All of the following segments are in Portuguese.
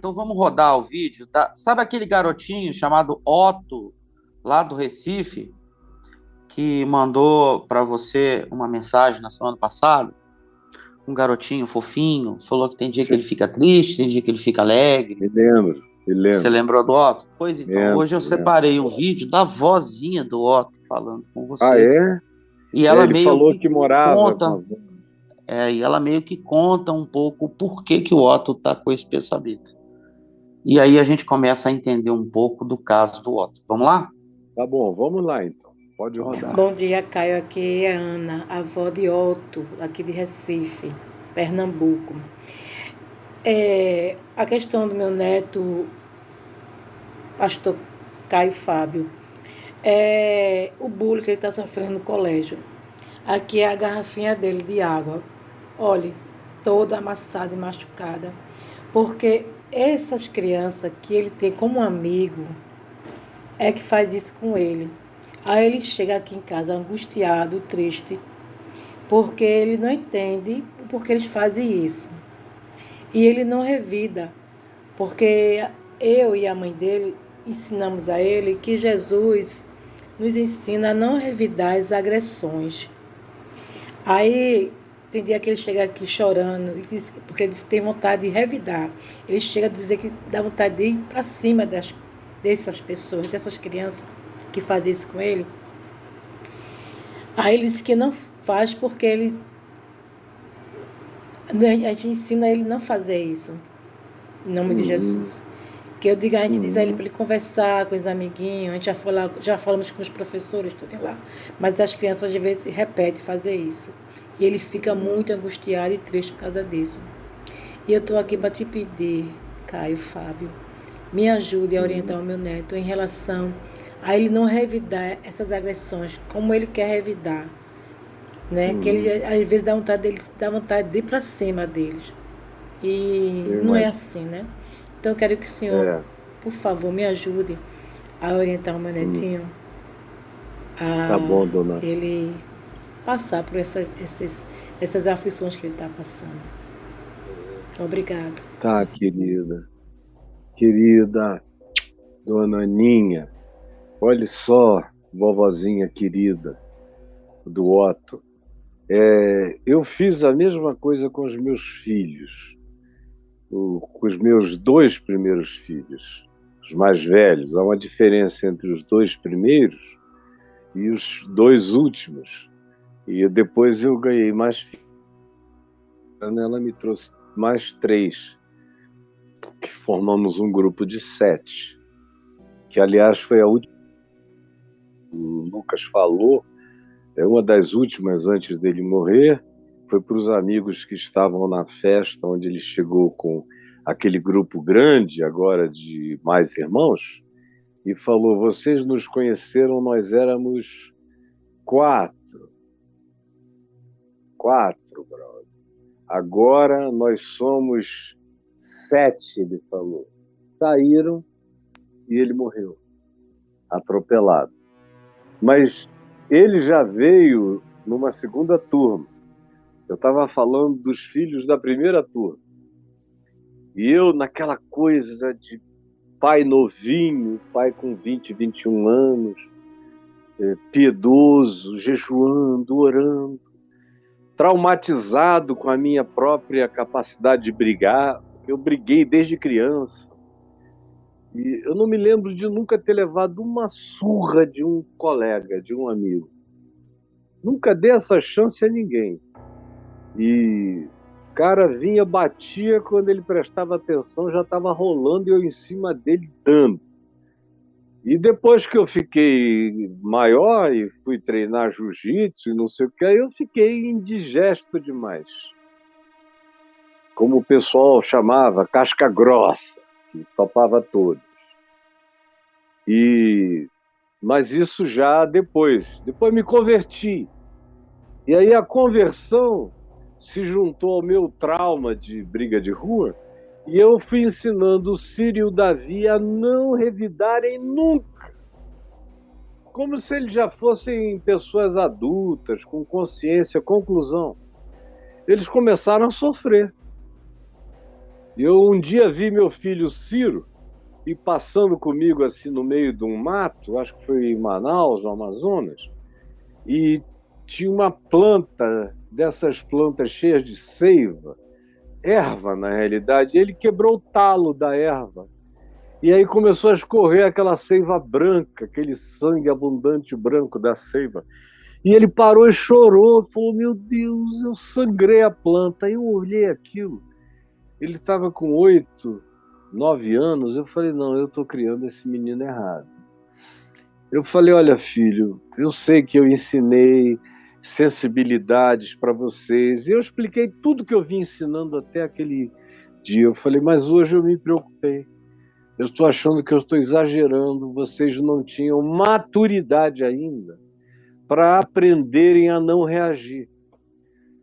então vamos rodar o vídeo. Tá? Sabe aquele garotinho chamado Otto, lá do Recife, que mandou para você uma mensagem na semana passada? Um garotinho fofinho, falou que tem dia que ele fica triste, tem dia que ele fica alegre. Me lembro, me Você lembro. lembrou do Otto? Pois então, Lembro, hoje eu lembro. separei um vídeo da vozinha do Otto falando com Ah, você. é? E É, ela ele meio falou que que morava com a conta, avó. e ela meio que conta um pouco o porquê que o Otto está com esse pensamento. E aí a gente começa a entender um pouco do caso do Otto. Vamos lá? Tá bom, vamos lá então. Pode rodar. Bom dia, Caio. Aqui é a Ana, avó de Otto, aqui de Recife, Pernambuco. A questão do meu neto, pastor Caio Fábio, é o bullying que ele está sofrendo no colégio. Aqui é a garrafinha dele de água. Olhe, toda amassada e machucada. Porque essas crianças que ele tem como amigo é que faz isso com ele. Aí ele chega aqui em casa angustiado, triste, porque ele não entende por que eles fazem isso. E ele não revida, porque eu e a mãe dele ensinamos a ele que Jesus nos ensina a não revidar as agressões. Aí tem dia que ele chega aqui chorando, porque ele tem vontade de revidar. Ele chega a dizer que dá vontade de ir para cima dessas pessoas, dessas crianças que fazem isso com ele. Aí ele diz que não faz porque a gente ensina ele não fazer isso, em nome de Jesus. Que eu digo, a gente diz a ele para ele conversar com os amiguinhos, a gente já falamos com os professores, tudo lá, mas as crianças às vezes repetem fazer isso. E ele fica muito angustiado e triste por causa disso. E eu estou aqui para te pedir, Caio Fábio, me ajude a orientar o meu neto em relação a ele não revidar essas agressões, como ele quer revidar. Né? Que ele, às vezes, dá vontade de ir para cima deles. E não é assim, né? Então, eu quero que o senhor, por favor, me ajude a orientar o meu netinho Tá a bom, dona. ele passar por essas aflições que ele está passando. Obrigado. Tá, querida. Querida dona Aninha, olha só, vovozinha querida do Otto. Eu fiz a mesma coisa com os meus filhos, com os meus dois primeiros filhos, os mais velhos. Há uma diferença entre os dois primeiros e os dois últimos. E depois eu ganhei mais filhos. Ela me trouxe mais 3, que formamos um grupo de 7, que aliás foi a última que o Lucas falou, é uma das últimas antes dele morrer. Foi para os amigos que estavam na festa, onde ele chegou com aquele grupo grande agora de mais irmãos, e falou: vocês nos conheceram, nós éramos 4, brother. Agora nós somos 7, ele falou. Saíram e ele morreu, atropelado. Mas ele já veio numa segunda turma. Eu estava falando dos filhos da primeira turma. E eu, naquela coisa de pai novinho, pai com 20, 21 anos, piedoso, jejuando, orando, traumatizado com a minha própria capacidade de brigar. Eu briguei desde criança. E eu não me lembro de nunca ter levado uma surra de um colega, de um amigo. Nunca dei essa chance a ninguém. E o cara vinha, batia, quando ele prestava atenção, já estava rolando e eu em cima dele dando. E depois que eu fiquei maior e fui treinar jiu-jitsu e não sei o que, aí eu fiquei indigesto demais. Como o pessoal chamava, casca grossa, que topava todos. Mas isso já depois. Depois me converti. E aí a conversão se juntou ao meu trauma de briga de rua e eu fui ensinando o Ciro e o Davi a não revidarem nunca. Como se eles já fossem pessoas adultas, com consciência. Conclusão, eles começaram a sofrer. Eu um dia vi meu filho Ciro e passando comigo assim no meio de um mato, acho que foi em Manaus, no Amazonas, e tinha uma planta, dessas plantas cheias de seiva, erva na realidade, e ele quebrou o talo da erva. E aí começou a escorrer aquela seiva branca, aquele sangue abundante branco da seiva. E ele parou e chorou, falou, meu Deus, eu sangrei a planta. Aí eu olhei aquilo, ele estava com 8, 9 anos, eu falei, não, eu estou criando esse menino errado. Eu falei, olha, filho, eu sei que eu ensinei sensibilidades para vocês, e eu expliquei tudo que eu vim ensinando até aquele dia. Eu falei, mas hoje eu me preocupei. Eu estou achando que eu estou exagerando, vocês não tinham maturidade ainda para aprenderem a não reagir.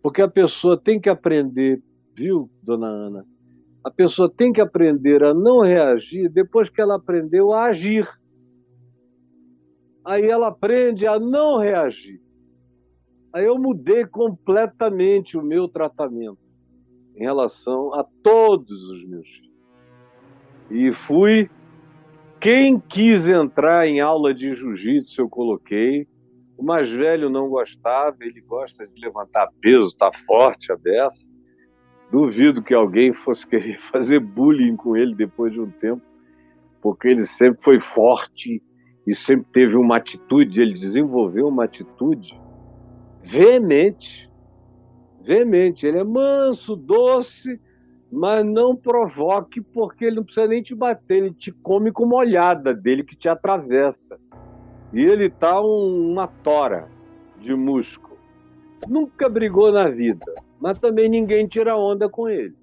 Porque a pessoa tem que aprender, viu, dona Ana? A pessoa tem que aprender a não reagir depois que ela aprendeu a agir. Aí ela aprende a não reagir. Aí eu mudei completamente o meu tratamento em relação a todos os meus filhos. E fui. Quem quis entrar em aula de jiu-jitsu, eu coloquei. O mais velho não gostava, ele gosta de levantar peso, tá forte a beça. Duvido que alguém fosse querer fazer bullying com ele depois de um tempo, porque ele sempre foi forte e sempre teve uma atitude, ele desenvolveu uma atitude veemente, veemente. Ele é manso, doce, mas não provoque, porque ele não precisa nem te bater, ele te come com uma olhada dele que te atravessa. E ele tá uma tora de músculo. Nunca brigou na vida, mas também ninguém tira onda com ele.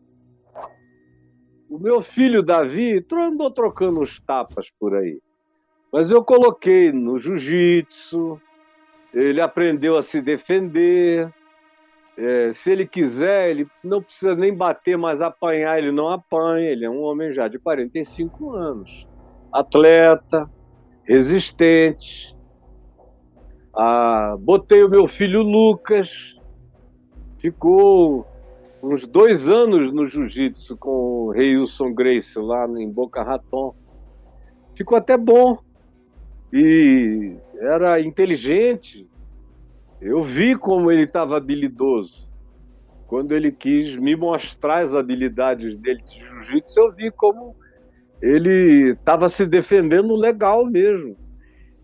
O meu filho Davi andou trocando uns tapas por aí, mas eu coloquei no jiu-jitsu, ele aprendeu a se defender. Se ele quiser, ele não precisa nem bater, mas apanhar ele não apanha. Ele é um homem já de 45 anos, atleta, resistente. Botei o meu filho Lucas, ficou uns 2 anos no jiu-jitsu com o Reilson Gracie lá em Boca Raton. Ficou até bom e era inteligente. Eu vi como ele estava habilidoso. Quando ele quis me mostrar as habilidades dele de jiu-jitsu, eu vi como ele estava se defendendo legal mesmo.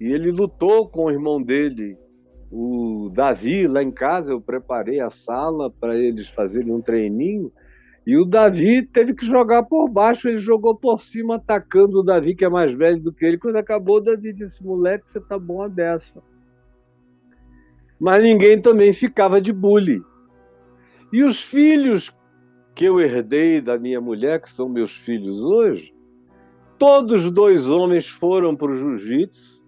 E ele lutou com o irmão dele, o Davi, lá em casa. Eu preparei a sala para eles fazerem um treininho. E o Davi teve que jogar por baixo, ele jogou por cima, atacando o Davi, que é mais velho do que ele. Quando acabou, o Davi disse, moleque, você tá bom a dessa. Mas ninguém também ficava de bullying. E os filhos que eu herdei da minha mulher, que são meus filhos hoje, todos 2 homens foram para o jiu-jitsu.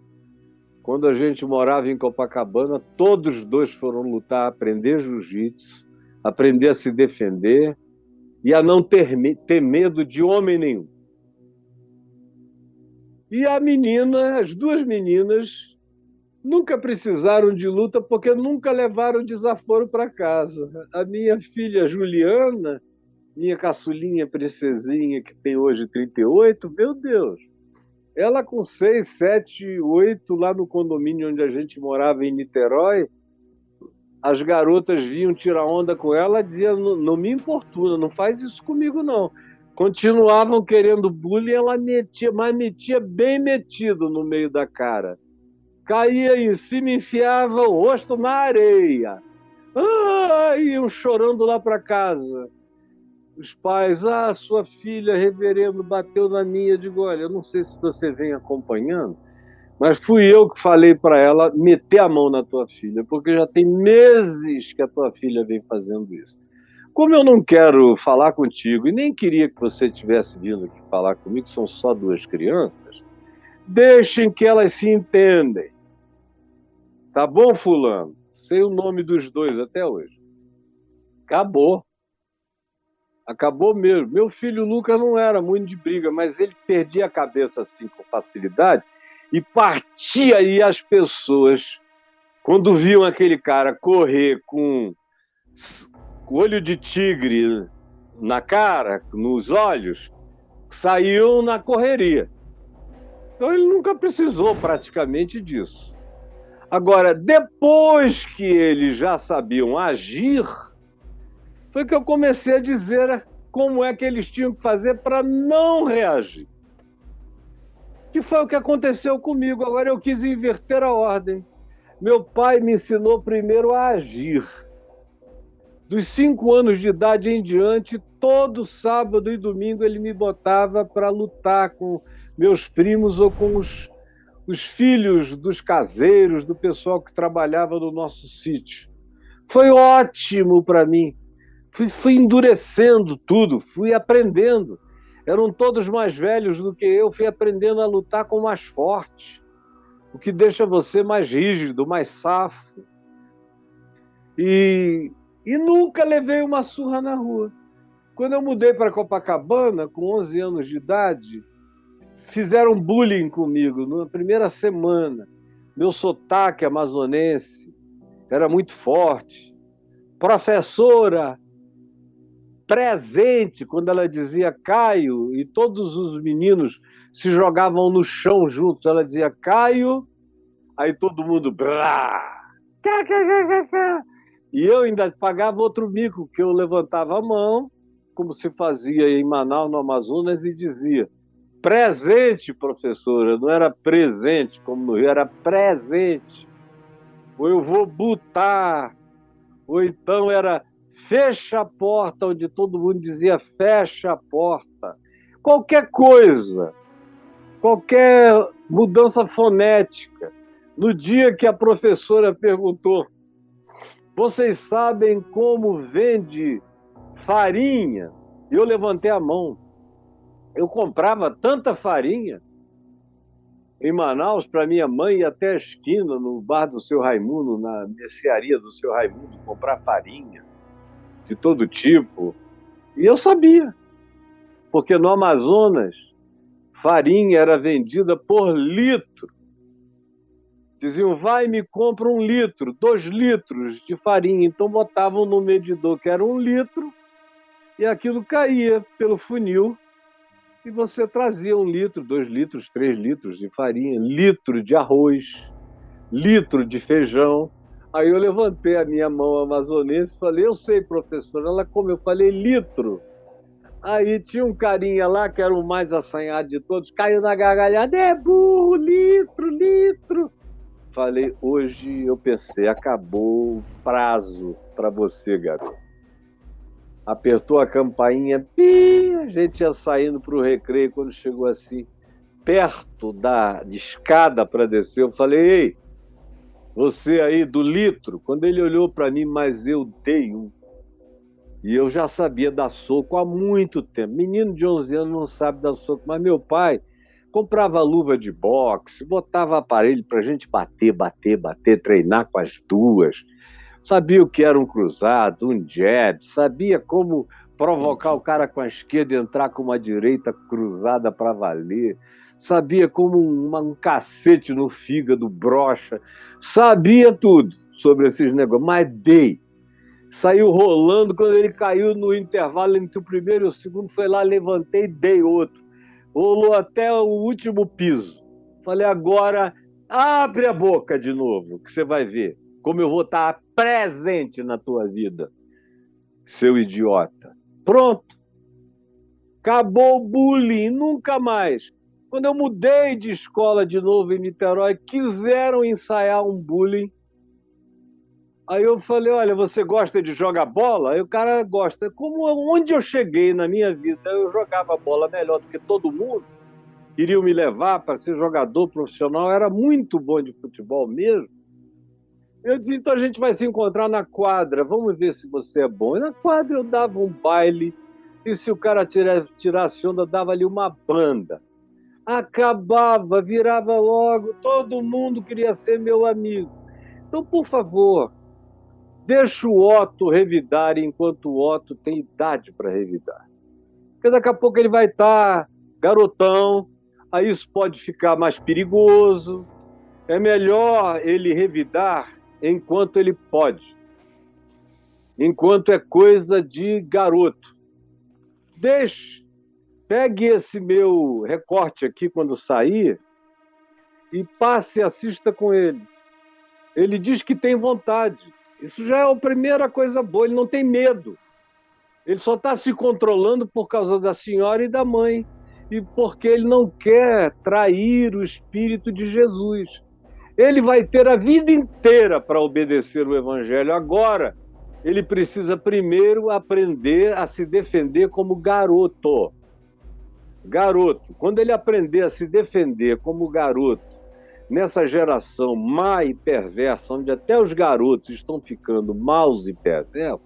Quando a gente morava em Copacabana, todos 2 foram lutar, aprender jiu-jitsu, aprender a se defender e a não ter medo de homem nenhum. E as 2 meninas, nunca precisaram de luta porque nunca levaram desaforo para casa. A minha filha Juliana, minha caçulinha princesinha, que tem hoje 38, meu Deus, ela com 6, 7, 8, lá no condomínio onde a gente morava em Niterói, as garotas vinham tirar onda com ela, dizia, não me importuna, não faz isso comigo não. Continuavam querendo bullying, ela metia, mas metia bem metido no meio da cara. Caía em cima, enfiava o rosto na areia. Iam chorando lá para casa. Os pais, sua filha, reverendo, bateu na minha. Eu digo, olha, eu não sei se você vem acompanhando, mas fui eu que falei para ela meter a mão na tua filha, porque já tem meses que a tua filha vem fazendo isso. Como eu não quero falar contigo e nem queria que você tivesse vindo aqui falar comigo, são só 2 crianças, deixem que elas se entendem. Tá bom, fulano? Sei o nome dos 2 até hoje. Acabou. Acabou mesmo. Meu filho Lucas não era muito de briga, mas ele perdia a cabeça assim com facilidade e partia aí as pessoas, quando viam aquele cara correr com olho de tigre na cara, nos olhos, saíam na correria. Então ele nunca precisou praticamente disso. Agora, depois que eles já sabiam agir, foi que eu comecei a dizer como é que eles tinham que fazer para não reagir. Que foi o que aconteceu comigo. Agora eu quis inverter a ordem. Meu pai me ensinou primeiro a agir. Dos 5 anos de idade em diante, todo sábado e domingo ele me botava para lutar com meus primos ou com os filhos dos caseiros, do pessoal que trabalhava no nosso sítio. Foi ótimo para mim. Fui endurecendo tudo, fui aprendendo. Eram todos mais velhos do que eu, fui aprendendo a lutar com o mais forte, o que deixa você mais rígido, mais safo. E nunca levei uma surra na rua. Quando eu mudei para Copacabana, com 11 anos de idade, fizeram bullying comigo na primeira semana. Meu sotaque amazonense era muito forte. Professora presente, quando ela dizia Caio, e todos os meninos se jogavam no chão juntos, ela dizia Caio, aí todo mundo... E eu ainda pagava outro mico, que eu levantava a mão, como se fazia em Manaus, no Amazonas, e dizia presente, professora, não era presente, como no Rio, era presente. Ou eu vou botar, ou então era fecha a porta, onde todo mundo dizia fecha a porta. Qualquer coisa, qualquer mudança fonética. No dia que a professora perguntou, vocês sabem como vende farinha? Eu levantei a mão. Eu comprava tanta farinha em Manaus para minha mãe ir até a esquina, no bar do seu Raimundo, na mercearia do seu Raimundo, comprar farinha de todo tipo. E eu sabia, porque no Amazonas, farinha era vendida por litro. Diziam, vai e me compra 1 litro, 2 litros de farinha. Então botavam no medidor que era 1 litro e aquilo caía pelo funil e você trazia 1 litro, 2 litros, 3 litros de farinha, litro de arroz, litro de feijão. Aí eu levantei a minha mão amazonense e falei, eu sei, professora. Ela, como? Eu falei, litro. Aí tinha um carinha lá, que era o mais assanhado de todos, caiu na gargalhada, é burro, litro, litro. Falei, hoje eu pensei, acabou o prazo para você, garoto. Apertou a campainha, pi, a gente ia saindo para o recreio, quando chegou assim, perto de escada para descer, eu falei, ei, você aí do litro, quando ele olhou para mim, mas eu dei um. E eu já sabia dar soco há muito tempo. Menino de 11 anos não sabe dar soco, mas meu pai comprava luva de boxe, botava aparelho para a gente bater, treinar com as duas. Sabia o que era um cruzado, um jab, sabia como provocar o cara com a esquerda e entrar com uma direita cruzada para valer. Sabia como um cacete no fígado brocha. Sabia tudo sobre esses negócios, mas dei. Saiu rolando, quando ele caiu no intervalo entre o primeiro e o segundo, foi lá, levantei e dei outro. Rolou até o último piso. Falei, agora abre a boca de novo, que você vai ver como eu vou estar presente na tua vida, seu idiota. Pronto. Acabou o bullying, nunca mais. Quando eu mudei de escola de novo em Niterói, quiseram ensaiar um bullying. Aí eu falei, olha, você gosta de jogar bola? Aí o cara gosta. Onde eu cheguei na minha vida, eu jogava bola melhor do que todo mundo. Queriam me levar para ser jogador profissional, era muito bom de futebol mesmo. Eu disse, então a gente vai se encontrar na quadra, vamos ver se você é bom. E na quadra eu dava um baile, e se o cara tirasse onda, eu dava ali uma banda. Acabava, virava logo, todo mundo queria ser meu amigo. Então, por favor, deixa o Otto revidar enquanto o Otto tem idade para revidar. Porque daqui a pouco ele vai estar garotão, aí isso pode ficar mais perigoso. É melhor ele revidar enquanto ele pode, enquanto é coisa de garoto. pegue esse meu recorte aqui quando sair e passe e assista com ele. Ele diz que tem vontade. Isso já é a primeira coisa boa, ele não tem medo. Ele só está se controlando por causa da senhora e da mãe, e porque ele não quer trair o Espírito de Jesus. Ele vai ter a vida inteira para obedecer o Evangelho. Agora, ele precisa primeiro aprender a se defender como garoto. Garoto. Quando ele aprender a se defender como garoto, nessa geração má e perversa, onde até os garotos estão ficando maus e perversos,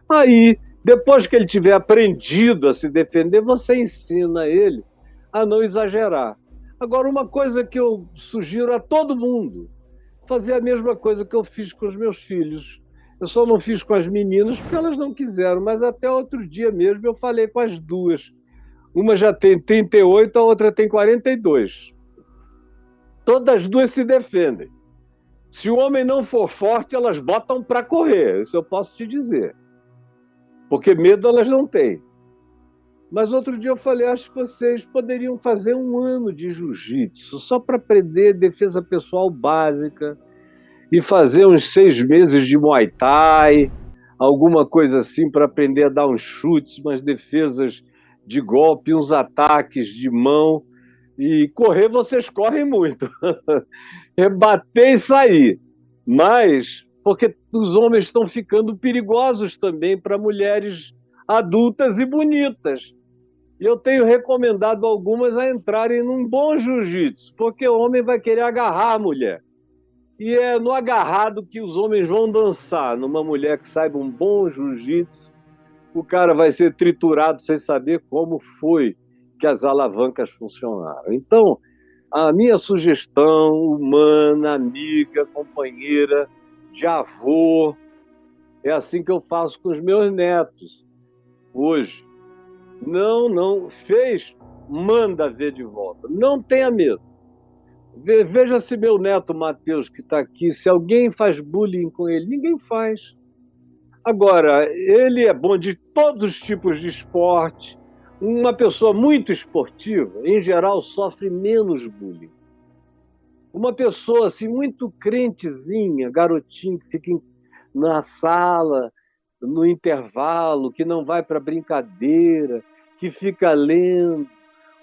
aí, depois que ele tiver aprendido a se defender, você ensina ele a não exagerar. Agora, uma coisa que eu sugiro a todo mundo, fazer a mesma coisa que eu fiz com os meus filhos. Eu só não fiz com as meninas porque elas não quiseram, mas até outro dia mesmo eu falei com as duas. Uma já tem 38, a outra tem 42. Todas as duas se defendem. Se o homem não for forte, elas botam para correr, isso eu posso te dizer. Porque medo elas não têm. Mas outro dia eu falei, acho que vocês poderiam fazer 1 ano de jiu-jitsu, só para aprender defesa pessoal básica, e fazer uns 6 meses de Muay Thai, alguma coisa assim, para aprender a dar uns chutes, umas defesas de golpe, uns ataques de mão. E correr, vocês correm muito. Rebater e sair. Mas, porque os homens estão ficando perigosos também para mulheres adultas e bonitas. E eu tenho recomendado algumas a entrarem num bom jiu-jitsu, porque o homem vai querer agarrar a mulher. E é no agarrado que os homens vão dançar. Numa mulher que saiba um bom jiu-jitsu, o cara vai ser triturado sem saber como foi que as alavancas funcionaram. Então, a minha sugestão humana, amiga, companheira, de avô, é assim que eu faço com os meus netos hoje. Não, fez, manda ver de volta. Não tenha medo. Veja se meu neto Matheus, que está aqui, se alguém faz bullying com ele, ninguém faz. Agora, ele é bom de todos os tipos de esporte. Uma pessoa muito esportiva, em geral, sofre menos bullying. Uma pessoa assim, muito crentezinha, garotinho, que fica na sala, no intervalo, que não vai para brincadeira, que fica lendo,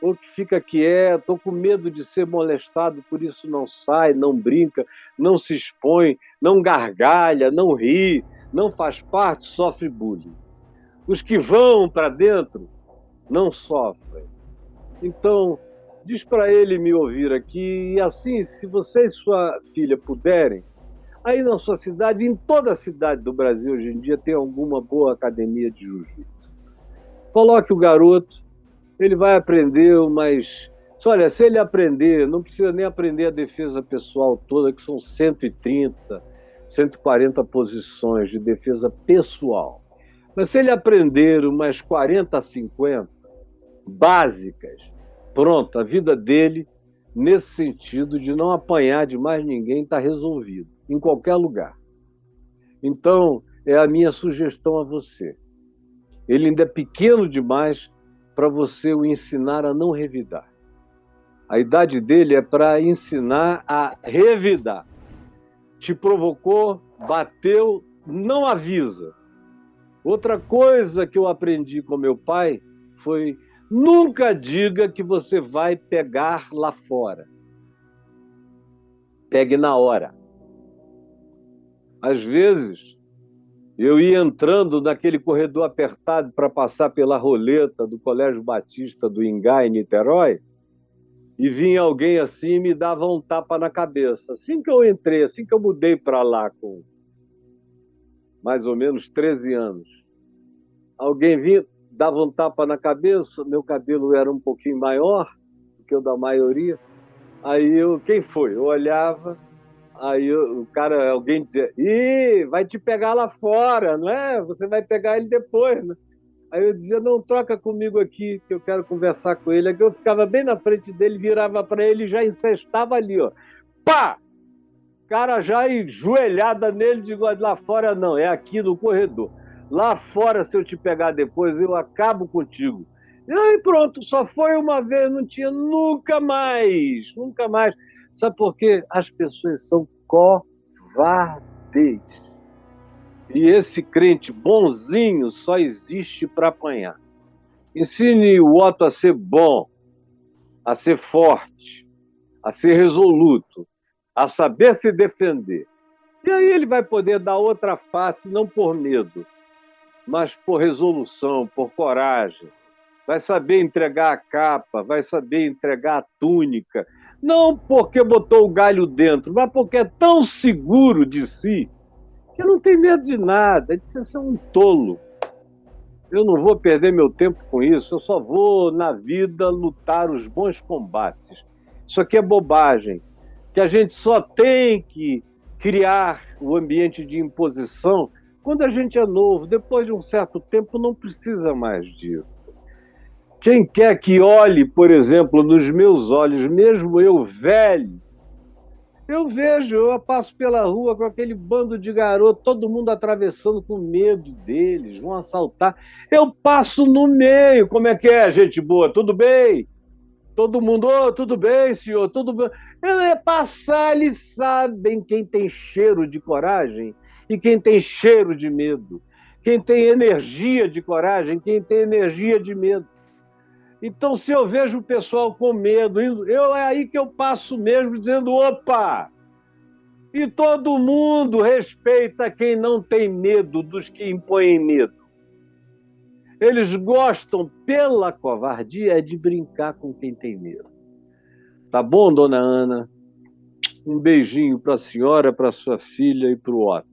ou que fica quieto, ou com medo de ser molestado, por isso não sai, não brinca, não se expõe, não gargalha, não ri, não faz parte, sofre bullying. Os que vão para dentro não sofrem. Então, diz para ele me ouvir aqui, e assim, se você e sua filha puderem, aí na sua cidade, em toda a cidade do Brasil hoje em dia, tem alguma boa academia de jiu-jitsu. Coloque o garoto, ele vai aprender, mas... Olha, se ele aprender, não precisa nem aprender a defesa pessoal toda, que são 130, 140 posições de defesa pessoal. Mas se ele aprender umas 40, 50 básicas, pronto, a vida dele, nesse sentido de não apanhar de mais ninguém, está resolvido, em qualquer lugar. Então, é a minha sugestão a você. Ele ainda é pequeno demais para você o ensinar a não revidar. A idade dele é para ensinar a revidar. Te provocou, bateu, não avisa. Outra coisa que eu aprendi com meu pai foi: nunca diga que você vai pegar lá fora. Pegue na hora. Às vezes, eu ia entrando naquele corredor apertado para passar pela roleta do Colégio Batista do Ingá, em Niterói, e vinha alguém assim e me dava um tapa na cabeça. Assim que eu entrei, assim que eu mudei para lá, com mais ou menos 13 anos, alguém vinha, dava um tapa na cabeça, meu cabelo era um pouquinho maior do que o da maioria. Aí quem foi? Eu olhava, aí alguém dizia: ih, vai te pegar lá fora, não é? Você vai pegar ele depois, né? Aí eu dizia: não, troca comigo aqui, que eu quero conversar com ele. Aí eu ficava bem na frente dele, virava para ele e já encestava ali, ó. Pá! Cara já enjoelhada nele, digo: lá fora não, é aqui no corredor. Lá fora, se eu te pegar depois, eu acabo contigo. E aí pronto, só foi uma vez, não tinha nunca mais, nunca mais. Sabe por quê? As pessoas são covardes. E esse crente bonzinho só existe para apanhar. Ensine o Otto a ser bom, a ser forte, a ser resoluto, a saber se defender. E aí ele vai poder dar outra face, não por medo, mas por resolução, por coragem. Vai saber entregar a capa, vai saber entregar a túnica. Não porque botou o galho dentro, mas porque é tão seguro de si que não tem medo de nada. Ele disse, você é um tolo. Eu não vou perder meu tempo com isso, eu só vou, na vida, lutar os bons combates. Isso aqui é bobagem, que a gente só tem que criar o ambiente de imposição quando a gente é novo. Depois de um certo tempo, não precisa mais disso. Quem quer que olhe, por exemplo, nos meus olhos, mesmo eu velho, eu vejo, eu passo pela rua com aquele bando de garoto, todo mundo atravessando com medo deles, vão assaltar. Eu passo no meio, como é que é, gente boa? Tudo bem? Todo mundo, oh, tudo bem, senhor, tudo bem. Eu ia passar, eles sabem quem tem cheiro de coragem e quem tem cheiro de medo. Quem tem energia de coragem, quem tem energia de medo. Então, se eu vejo o pessoal com medo, é aí que eu passo mesmo dizendo, opa! E todo mundo respeita quem não tem medo dos que impõem medo. Eles gostam, pela covardia, de brincar com quem tem medo. Tá bom, dona Ana? Um beijinho para a senhora, para sua filha e para o Otto.